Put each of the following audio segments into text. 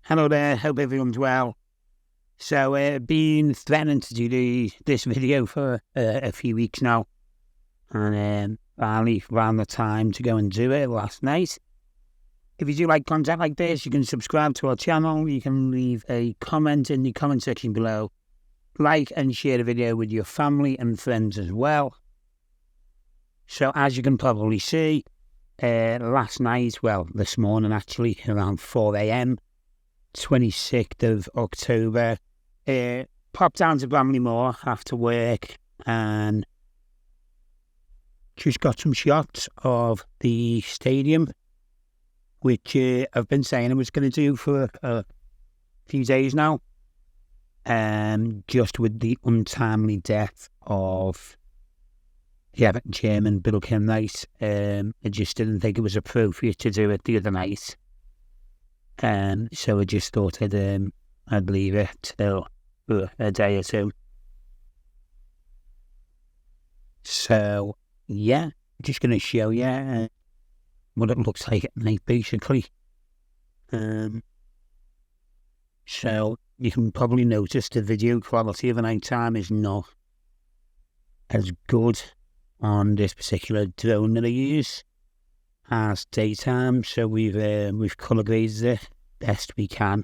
Hello there, hope everyone's well. So, been threatening to do this video for a few weeks now, and finally found the time to go and do it last night. If you do like content like this, you can subscribe to our channel, you can leave a comment in the comment section below, like and share the video with your family and friends as well. So as you can probably see, last night, well this morning actually, around 4 AM, 26th of October, popped down to Bramley-moore after work and just got some shots of the stadium, which I've been saying I was going to do for a few days now, just with the untimely death of the Everton chairman, Bill Kenwright. I just didn't think it was appropriate to do it the other night. So I just thought I'd leave it till a day or two. So yeah, just going to show you what it looks like at night, basically. So you can probably notice the video quality of the night time is not as good on this particular drone that I use as daytime, so we've colour graded it best we can.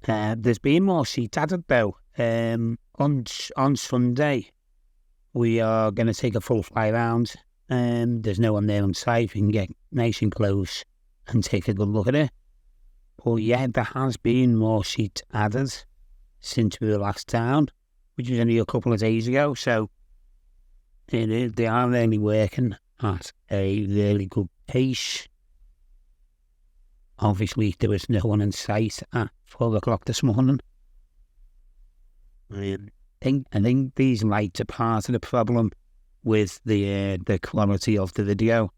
There's been more seats added though. On Sunday we are going to take a full fly round, and there's no one there on site. We can get nice and close and take a good look at it. But yeah, there has been more seats added since we were last down, which was only a couple of days ago, so they are really working at a really good pace. Obviously, there was no one in sight at 4 o'clock this morning. I think these lights are part of the problem with the quality of the video.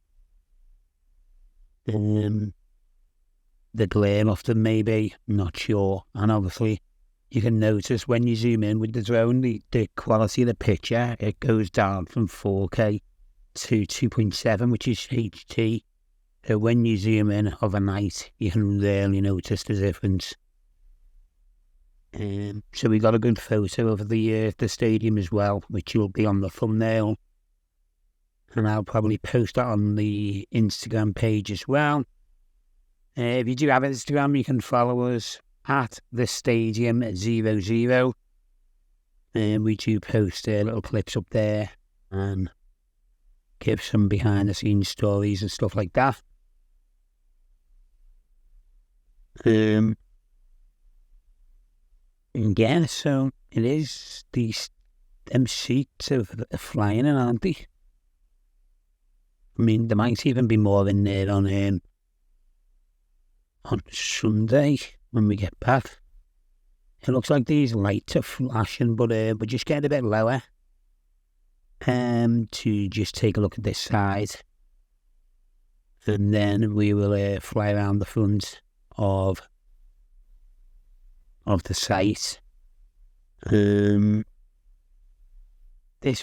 The glare of them, maybe, I'm not sure. And obviously, you can notice when you zoom in with the drone, the quality of the picture, it goes down from 4K to 2.7, which is HD. So when you zoom in overnight, you can really notice the difference. So we got a good photo of the stadium as well, which will be on the thumbnail, and I'll probably post that on the Instagram page as well. If you do have Instagram, you can follow us at the Stadium00. We do post little clips up there and give some behind the scenes stories and stuff like that. Yeah, so it is these seats are flying in, aren't they? I mean, there might even be more in there on Sunday when we get back. It looks like these lights are flashing, but we're just getting a bit lower to just take a look at this side, and then we will fly around the front of the site. This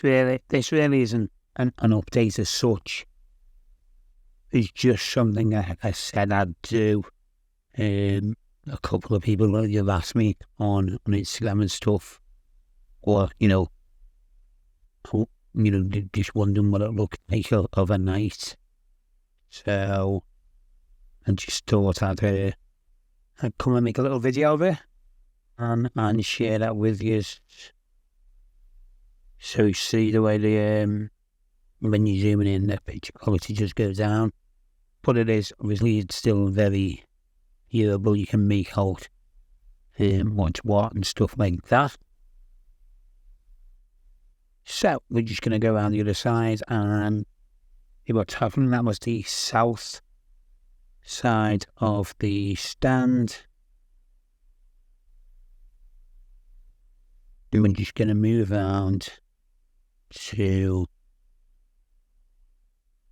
really isn't an update as such. It's just something I said I'd do. A couple of people have asked me on Instagram and stuff, or just wondering what it looked like overnight. So I just thought I'd come and make a little video of it and share that with you, so you see the way when you're zooming in, the picture quality just goes down. But it is, obviously, it's still very viewable. You can make out what's what and stuff like that. So we're just going to go around the other side and see what's happening. That was the south side of the stand. And we're just going to move around to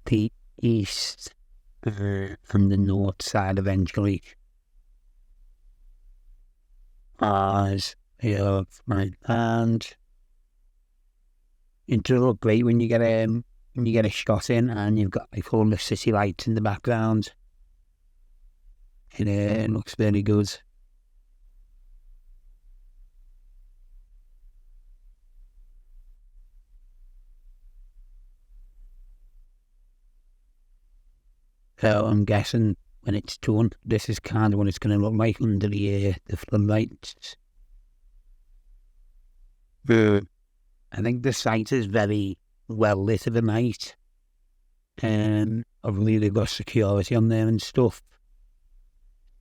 the east and the north side eventually. As you have my hand. It does look great when you get a shot in and you've got like all the city lights in the background. It looks very good. So I'm guessing when it's done, this is kind of what it's going to look like under the floodlights. I think the site is very well lit of the night. Obviously they've got security on there and stuff.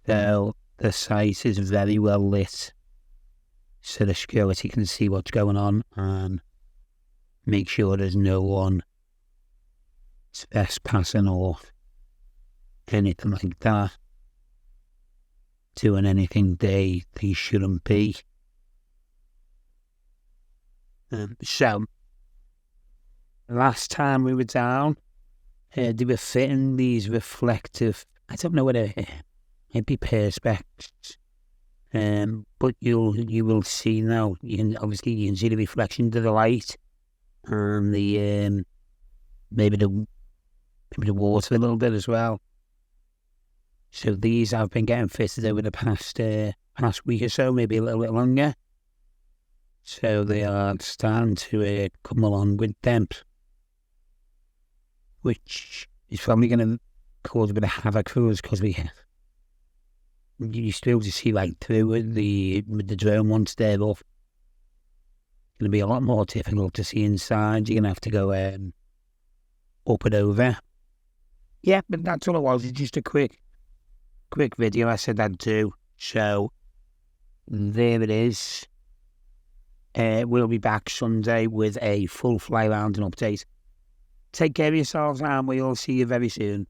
So the site is very well lit, so the security can see what's going on and make sure there's no one trespassing or anything like that, doing anything they shouldn't be. So last time we were down, they were fitting these reflective, I don't know whether it'd be perspex, but you will see now. You can see the reflection of the light and the maybe the water a little bit as well. So these have been getting fitted over the past week or so, maybe a little bit longer. So they are starting to come along with them, which is probably going to cause a bit of havoc for us because you used to be able to see right through with the drone once they're up. It's going to be a lot more difficult to see inside. You're going to have to go up and over. Yeah, but that's all it was. It's just a quick video I said I'd do. So there it is. We'll be back Sunday with a full fly round and update. Take care of yourselves and we'll see you very soon.